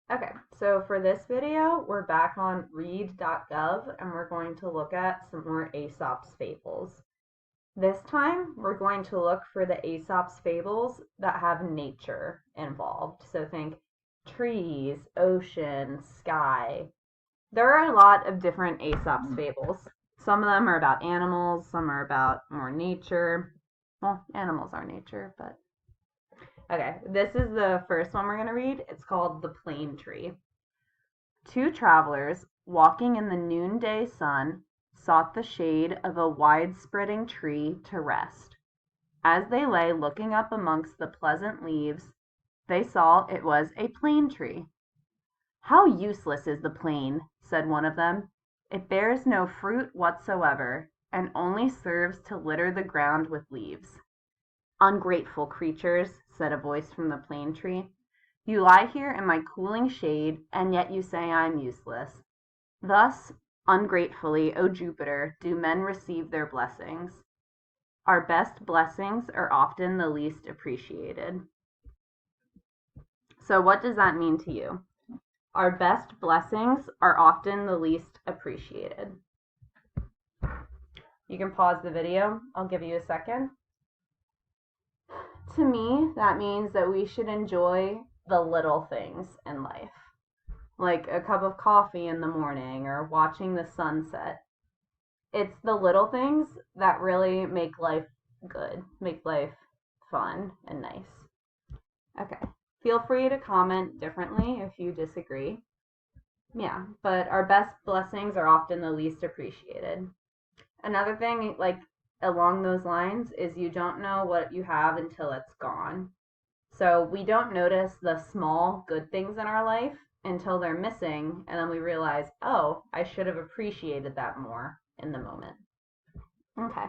Okay, so for this video, we're back on read.gov and we're going to look at some more Aesop's fables. This time, we're going to look for the Aesop's fables that have nature involved. So think trees, ocean, sky. There are a lot of different Aesop's fables. Some of them are about animals, some are about more nature. Well, animals are nature, but okay, this is the first one we're going to read. It's called The Plane Tree. Two travelers, walking in the noonday sun, sought the shade of a wide-spreading tree to rest. As they lay looking up amongst the pleasant leaves, they saw it was a plane tree. "How useless is the plane," said one of them. "It bears no fruit whatsoever, and only serves to litter the ground with leaves." "Ungrateful creatures," said a voice from the plane tree. "You lie here in my cooling shade, and yet you say I am useless. Thus, ungratefully, O Jupiter, do men receive their blessings. Our best blessings are often the least appreciated." So what does that mean to you? Our best blessings are often the least appreciated. You can pause the video. I'll give you a second. To me, that means that we should enjoy the little things in life, like a cup of coffee in the morning or watching the sunset. It's the little things that really make life good, make life fun and nice. Okay, feel free to comment differently if you disagree. Yeah, but our best blessings are often the least appreciated. Another thing, like along those lines, is you don't know what you have until it's gone. So we don't notice the small good things in our life until they're missing, and then we realize, oh, I should have appreciated that more in the moment. Okay,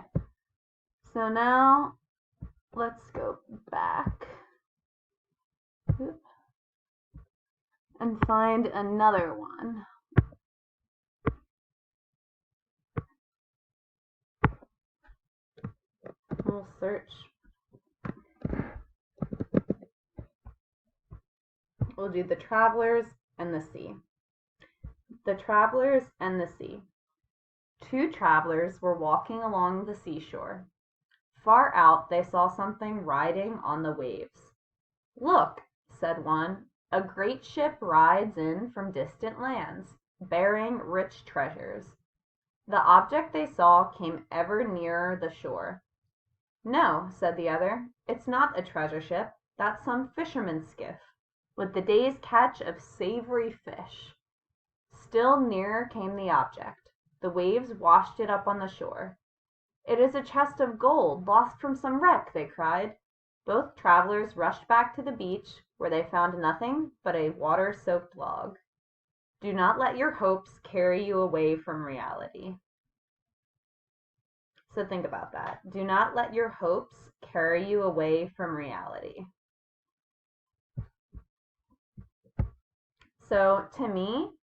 so now let's go back and find another one. We'll search. We'll do the travelers and the sea. The travelers and the sea. Two travelers were walking along the seashore. Far out they saw something riding on the waves. "Look," said one, "a great ship rides in from distant lands, bearing rich treasures." The object they saw came ever nearer the shore. "No," said the other, "it's not a treasure ship. That's some fisherman's skiff, with the day's catch of savory fish." Still nearer came the object. The waves washed it up on the shore. "It is a chest of gold, lost from some wreck," they cried. Both travelers rushed back to the beach, where they found nothing but a water-soaked log. Do not let your hopes carry you away from reality. So think about that. Do not let your hopes carry you away from reality. So to me,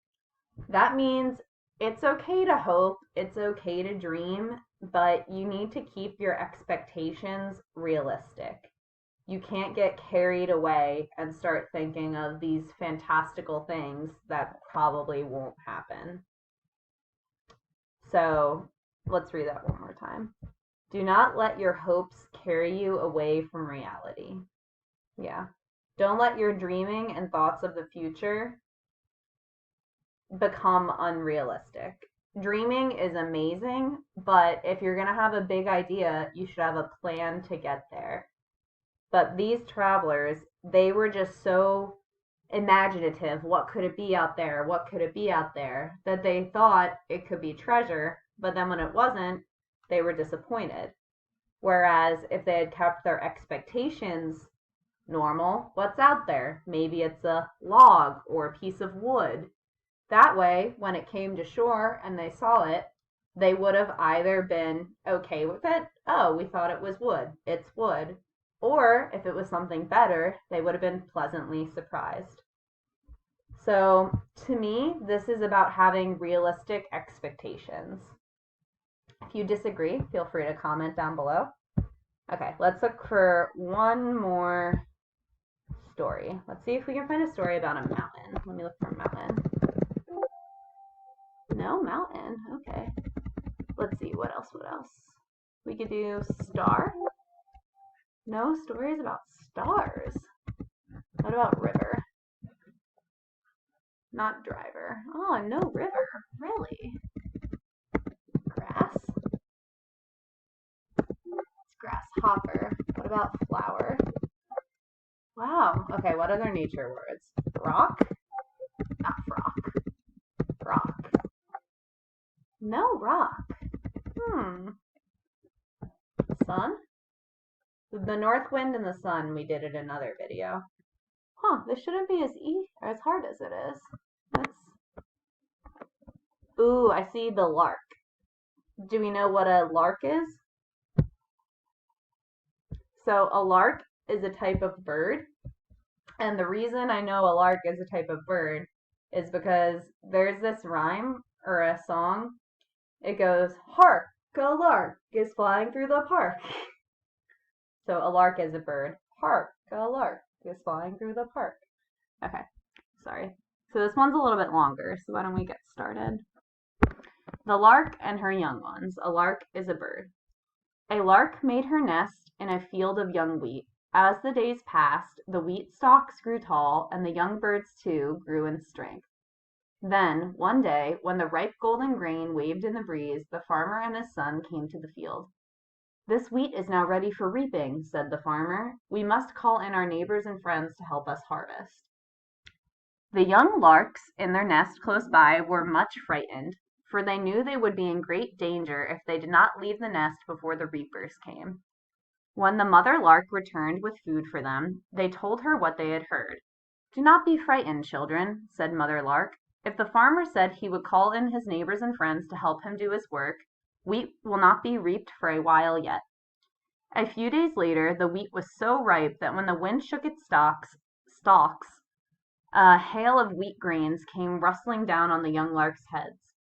that means it's okay to hope, it's okay to dream, but you need to keep your expectations realistic. You can't get carried away and start thinking of these fantastical things that probably won't happen. So let's read that one more time. Do not let your hopes carry you away from reality. Yeah. Don't let your dreaming and thoughts of the future become unrealistic. Dreaming is amazing, but if you're going to have a big idea, you should have a plan to get there. But these travelers, they were just so imaginative. What could it be out there? What could it be out there? That they thought it could be treasure, but then when it wasn't, they were disappointed. Whereas if they had kept their expectations normal, what's out there? Maybe it's a log or a piece of wood. That way, when it came to shore and they saw it, they would have either been okay with it. Oh, we thought it was wood. It's wood. Or if it was something better, they would have been pleasantly surprised. So to me, this is about having realistic expectations. If you disagree, feel free to comment down below. Okay, let's look for one more story. Let's see if we can find a story about a mountain. Let me look for a mountain. No mountain. Okay. Let's see, what else? We could do star. No stories about stars. What about river? Not driver. Oh, no river. Really? Grass? It's grasshopper. What about flower? Wow. Okay, what other nature words? Rock? Not frock. Rock. No rock. Sun? The north wind and the sun, we did in another video. Huh, this shouldn't be as hard as it is. Ooh, I see the lark. Do we know what a lark is? So a lark is a type of bird. And the reason I know a lark is a type of bird is because there's this rhyme or a song. It goes, hark, a lark is flying through the park. So a lark is a bird. Hark, a lark is flying through the park. Okay, sorry. So this one's a little bit longer, so why don't we get started? The lark and her young ones. A lark is a bird. A lark made her nest in a field of young wheat. As the days passed, the wheat stalks grew tall, and the young birds too grew in strength. Then, one day, when the ripe golden grain waved in the breeze, the farmer and his son came to the field. "This wheat is now ready for reaping," said the farmer. "We must call in our neighbors and friends to help us harvest." The young larks in their nest close by were much frightened, for they knew they would be in great danger if they did not leave the nest before the reapers came. When the mother lark returned with food for them, they told her what they had heard. "Do not be frightened, children," said Mother Lark. "If the farmer said he would call in his neighbors and friends to help him do his work, wheat will not be reaped for a while yet." A few days later, the wheat was so ripe that when the wind shook its stalks, a hail of wheat grains came rustling down on the young larks' heads.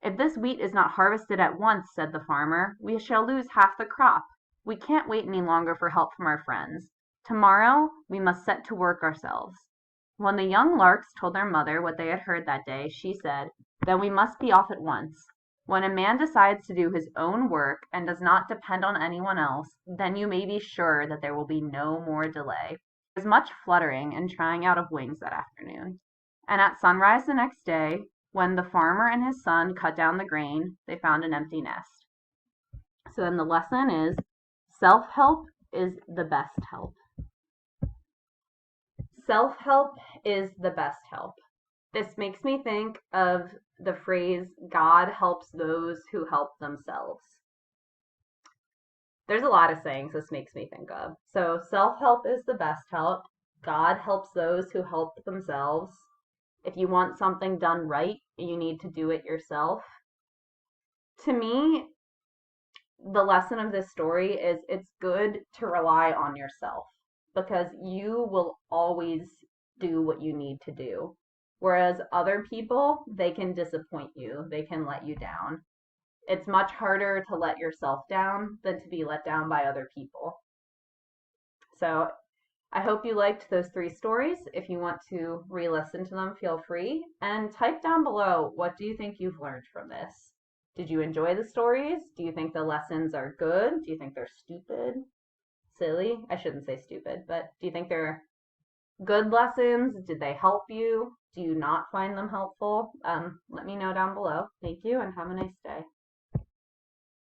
"If this wheat is not harvested at once," said the farmer, "we shall lose half the crop. We can't wait any longer for help from our friends. Tomorrow we must set to work ourselves." When the young larks told their mother what they had heard that day, she said, "Then we must be off at once. When a man decides to do his own work and does not depend on anyone else, then you may be sure that there will be no more delay." There was much fluttering and trying out of wings that afternoon, and at sunrise the next day, when the farmer and his son cut down the grain, they found an empty nest. So then the lesson is, self-help is the best help. Self-help is the best help. This makes me think of the phrase, God helps those who help themselves. There's a lot of sayings this makes me think of. So self-help is the best help. God helps those who help themselves. If you want something done right, you need to do it yourself. To me, the lesson of this story is it's good to rely on yourself because you will always do what you need to do. Whereas other people, they can disappoint you, they can let you down. It's much harder to let yourself down than to be let down by other people. So I hope you liked those 3 stories. If you want to re-listen to them, feel free. And type down below, what do you think you've learned from this? Did you enjoy the stories? Do you think the lessons are good? Do you think they're stupid? Silly? I shouldn't say stupid, but do you think they're good lessons? Did they help you? Do you not find them helpful? Let me know down below. Thank you and have a nice day.